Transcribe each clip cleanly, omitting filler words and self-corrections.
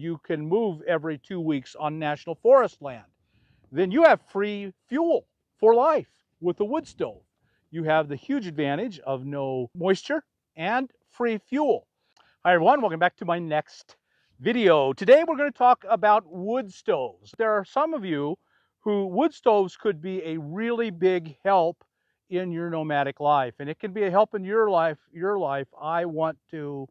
You can move every 2 weeks on national forest land. Then you have free fuel for life with the wood stove. You have the huge advantage of no moisture and free fuel. Hi everyone, welcome back to my next video. Today we're going to talk about wood stoves. There are some of you who wood stoves could be a really big help in your nomadic life, and it can be a help in your life. I want to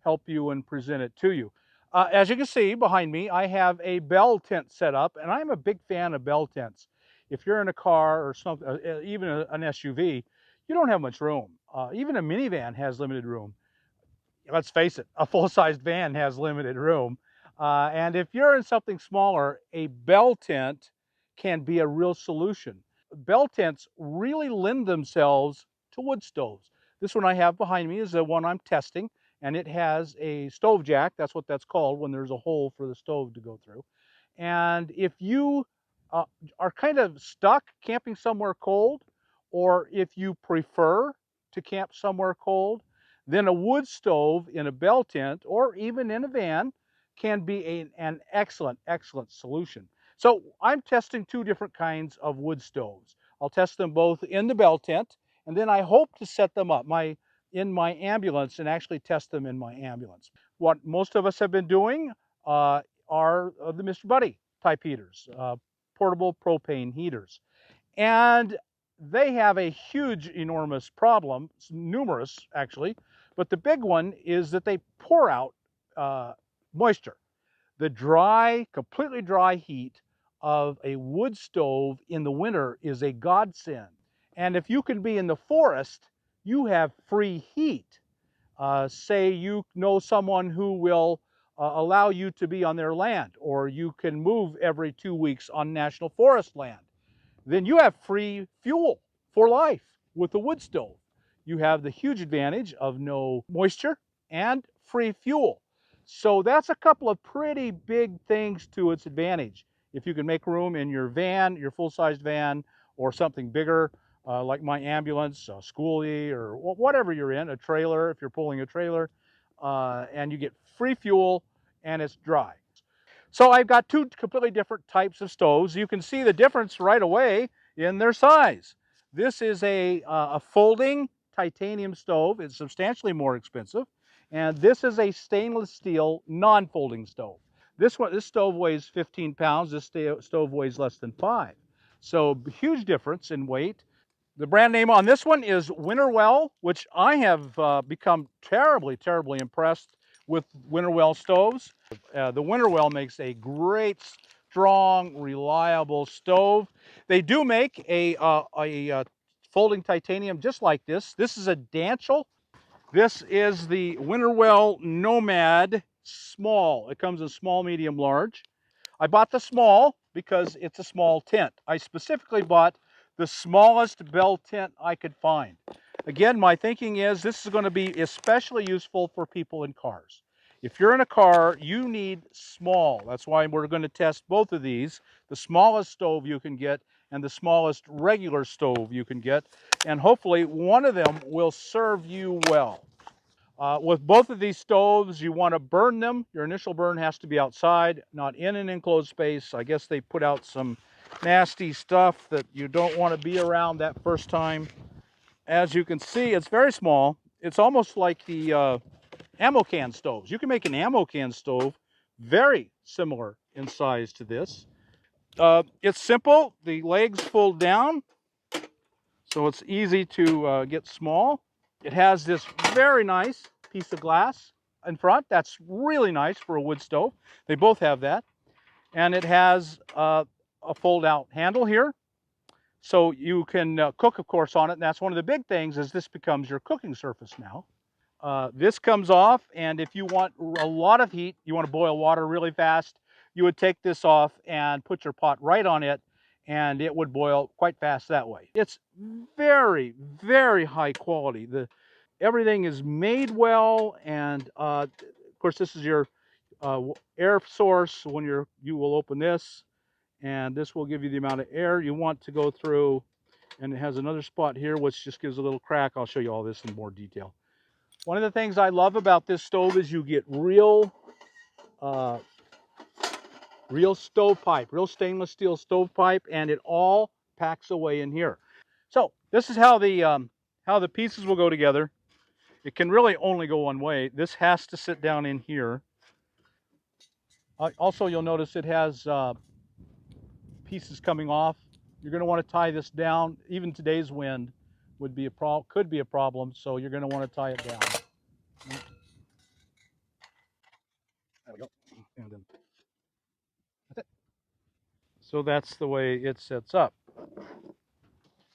help you and present it to you. As you can see behind me, I have a bell tent set up, and I'm a big fan of bell tents. If you're in a car or something, even an SUV, you don't have much room. Even a minivan has limited room. Let's face it, a full-sized van has limited room. And if you're in something smaller, a bell tent can be a real solution. Bell tents really lend themselves to wood stoves. This one I have behind me is the one I'm testing, and it has a stove jack. That's what that's called when there's a hole for the stove to go through. And if you are kind of stuck camping somewhere cold, or if you prefer to camp somewhere cold, then a wood stove in a bell tent or even in a van can be an excellent solution. So I'm testing two different kinds of wood stoves. I'll test them both in the bell tent, and then I hope to set them up in my ambulance and actually test them in my ambulance. What most of us have been doing are the Mr. Buddy type heaters, portable propane heaters. And they have a huge, enormous problem, numerous actually, but the big one is that they pour out moisture. The dry, completely dry heat of a wood stove in the winter is a godsend. And if you can be in the forest, you have free heat. Say you know someone who will allow you to be on their land, or you can move every 2 weeks on national forest land. Then you have free fuel for life with the wood stove. You have the huge advantage of no moisture and free fuel. So that's a couple of pretty big things to its advantage. If you can make room in your van, your full-sized van, or something bigger, like my ambulance, a schoolie, or whatever you're in, a trailer, if you're pulling a trailer, and you get free fuel and it's dry. So I've got two completely different types of stoves. You can see the difference right away in their size. This is a folding titanium stove. It's substantially more expensive. And this is a stainless steel non-folding stove. This stove weighs 15 pounds. This stove weighs less than 5. So huge difference in weight. The brand name on this one is Winnerwell, which I have become terribly impressed with Winnerwell stoves. The Winterwell makes a great, strong, reliable stove. They do make a folding titanium just like this. This is a DANCHEL. This is the Winnerwell Nomad small. It comes in small, medium, large. I bought the small because it's a small tent. I specifically bought the smallest bell tent I could find. Again, my thinking is this is going to be especially useful for people in cars. If you're in a car, you need small. That's why we're going to test both of these, the smallest stove you can get and the smallest regular stove you can get. And hopefully one of them will serve you well. With both of these stoves, you want to burn them. Your initial burn has to be outside, not in an enclosed space. I guess they put out some nasty stuff that you don't want to be around that first time. As you can see, it's very small. It's almost like the ammo can stoves. You can make an ammo can stove very similar in size to this. It's simple. The legs fold down, so it's easy to get small. It has this very nice piece of glass in front. That's really nice for a wood stove. They both have that. And it has a fold-out handle here. So you can cook, of course, on it. And that's one of the big things is this becomes your cooking surface now. This comes off, and if you want a lot of heat, you want to boil water really fast, you would take this off and put your pot right on it, and it would boil quite fast that way. It's very high quality. Everything is made well, and of course this is your air source. When you will open this, and this will give you the amount of air you want to go through, and it has another spot here which just gives a little crack. I'll show you all this in more detail. One of the things I love about this stove is you get real real stovepipe, real stainless steel stovepipe, and it all packs away in here. So this is how the pieces will go together. It can really only go one way. This has to sit down in here. Also, you'll notice it has pieces coming off. You're going to want to tie this down. Even today's wind would be could be a problem, so you're going to want to tie it down. There we go. And then that's it. So that's the way it sets up.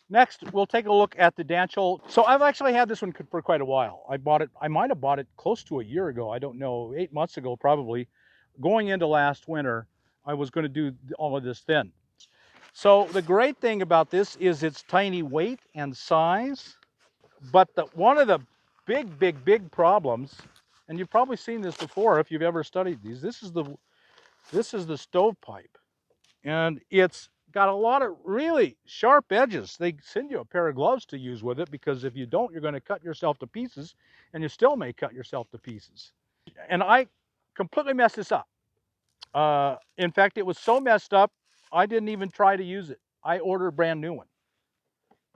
Next, we'll take a look at the DANCHEL. So I've actually had this one for quite a while. I bought it, I might have bought it close to a year ago. I don't know, 8 months ago probably. Going into last winter, I was going to do all of this thin. So the great thing about this is its tiny weight and size. But one of the big problems, and you've probably seen this before if you've ever studied these, this is the stovepipe. And it's got a lot of really sharp edges. They send you a pair of gloves to use with it, because if you don't, you're going to cut yourself to pieces, and you still may cut yourself to pieces. And I completely messed this up. In fact, it was so messed up, I didn't even try to use it. I ordered a brand new one.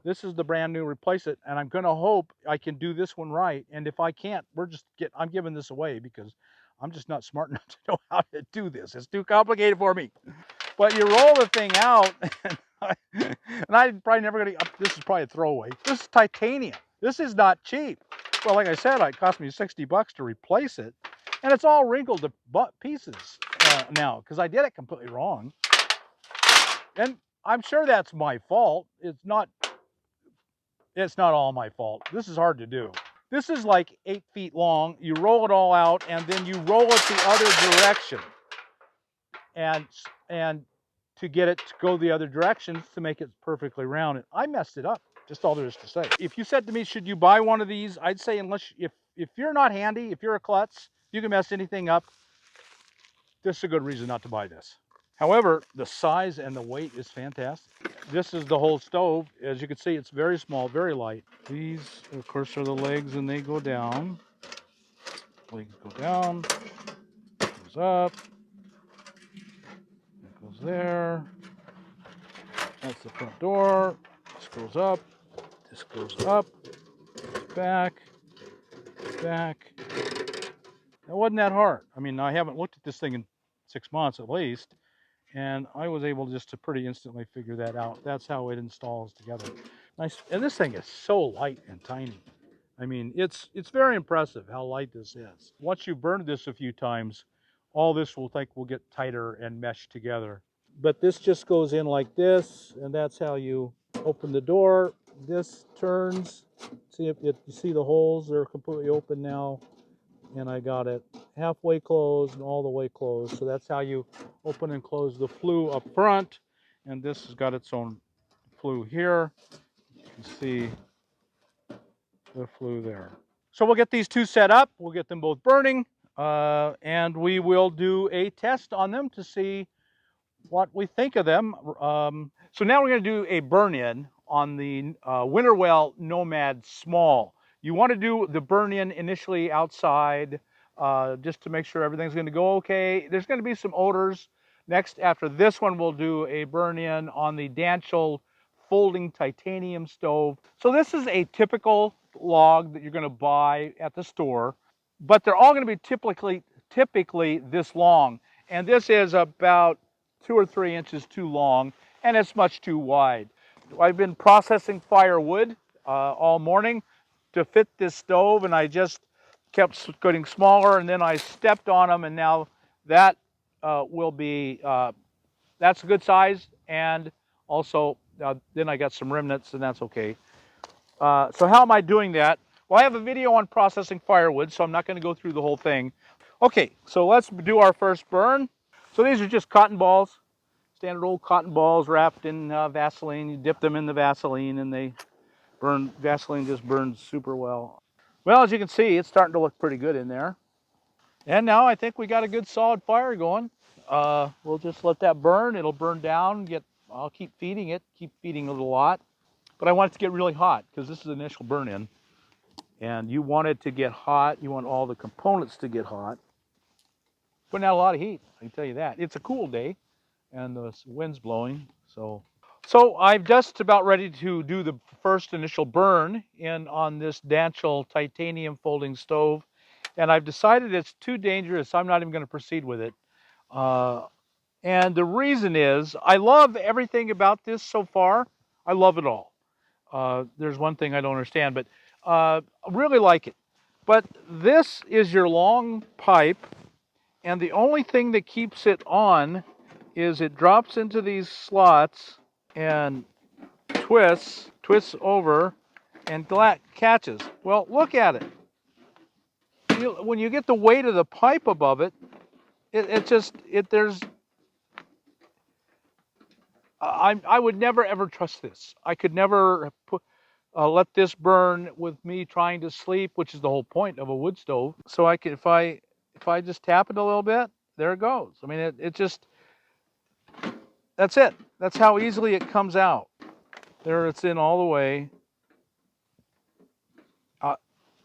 This is the brand new replace it, and I'm going to hope I can do this one right. And if I can't, I'm giving this away because I'm just not smart enough to know how to do this. It's too complicated for me. But you roll the thing out, and I'm probably never going to, this is probably a throwaway. This is titanium. This is not cheap. Well, like I said, it cost me $60 to replace it, and it's all wrinkled to pieces now because I did it completely wrong. And I'm sure that's my fault. It's not all my fault. This is hard to do. This is like 8 feet long. You roll it all out, and then you roll it the other direction. And to get it to go the other direction to make it perfectly round. And I messed it up. Just all there is to say. If you said to me, should you buy one of these? I'd say if you're not handy, if you're a klutz, you can mess anything up. This is a good reason not to buy this. However, the size and the weight is fantastic. This is the whole stove. As you can see, it's very small, very light. These, of course, are the legs, and they go down. Legs go down, goes up, it goes there. That's the front door. This goes up, this goes up, back. That wasn't that hard. I mean, I haven't looked at this thing in 6 months at least, and I was able just to pretty instantly figure that out. That's how it installs together. Nice. And this thing is so light and tiny. I mean, it's very impressive how light this is. Once you've burned this a few times, all this will get tighter and mesh together. But this just goes in like this, and that's how you open the door. This turns. See if you see the holes, they're completely open now. And I got it halfway closed and all the way closed. So that's how you open and close the flue up front. And this has got its own flue here. You can see the flue there. So we'll get these two set up. We'll get them both burning. And we will do a test on them to see what we think of them. So now we're going to do a burn-in on the Winnerwell Nomad Small. You want to do the burn-in initially outside, just to make sure everything's going to go okay. There's going to be some odors. Next, after this one, we'll do a burn-in on the DANCHEL folding titanium stove. So this is a typical log that you're going to buy at the store, but they're all going to be typically this long. And this is about 2 or 3 inches too long, and it's much too wide. I've been processing firewood all morning to fit this stove, and I just kept getting smaller, and then I stepped on them, and now that will be, that's a good size, and also then I got some remnants, and that's okay. So how am I doing that? Well, I have a video on processing firewood, so I'm not going to go through the whole thing. Okay, so let's do our first burn. So these are just cotton balls, standard old cotton balls wrapped in Vaseline. You dip them in the Vaseline, and they burn. Vaseline just burns super well. Well, as you can see, it's starting to look pretty good in there. And now I think we got a good solid fire going. We'll just let that burn. It'll burn down. I'll keep feeding it a lot. But I want it to get really hot because this is the initial burn-in. And you want it to get hot. You want all the components to get hot. putting out a lot of heat, I can tell you that. It's a cool day, and the wind's blowing, so. So I'm just about ready to do the first initial burn on this DANCHEL titanium folding stove, and I've decided it's too dangerous. I'm not even going to proceed with it. And the reason is I love everything about this so far. I love it all. There's one thing I don't understand, but I really like it. But this is your long pipe, and the only thing that keeps it on is it drops into these slots and twists over, and catches. Well, look at it. When you get the weight of the pipe above it, I would never ever trust this. I could never let this burn with me trying to sleep, which is the whole point of a wood stove. So I could, if I just tap it a little bit, there it goes. I mean, it just, that's it. That's how easily it comes out. There, it's in all the way.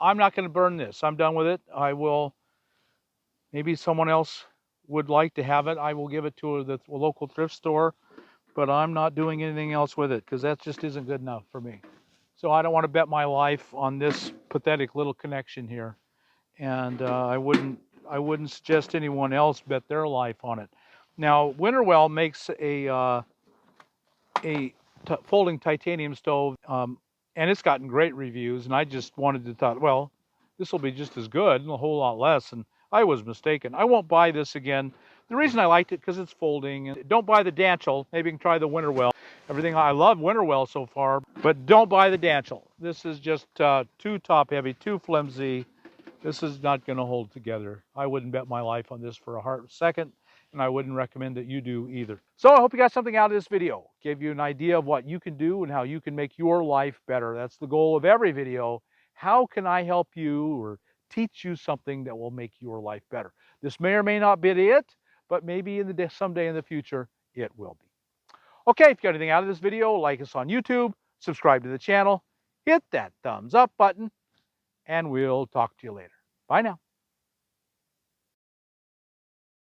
I'm not going to burn this. I'm done with it. I will, maybe someone else would like to have it. I will give it to the local thrift store, but I'm not doing anything else with it because that just isn't good enough for me. So I don't want to bet my life on this pathetic little connection here. And I wouldn't suggest anyone else bet their life on it. Now, Winterwell makes a folding titanium stove, and it's gotten great reviews, and I just wanted to thought, well, this will be just as good and a whole lot less, and I was mistaken. I won't buy this again. The reason I liked it because it's folding. And don't buy the DANCHEL. Maybe you can try the Winterwell. Everything, I love Winterwell so far, but don't buy the DANCHEL. This is just too top heavy, too flimsy. This is not going to hold together. I wouldn't bet my life on this for a second, and I wouldn't recommend that you do either. So I hope you got something out of this video. Gave you an idea of what you can do and how you can make your life better. That's the goal of every video. How can I help you or teach you something that will make your life better? This may or may not be it, but maybe someday in the future, it will be. Okay, if you got anything out of this video, like us on YouTube, subscribe to the channel, hit that thumbs up button, and we'll talk to you later. Bye now.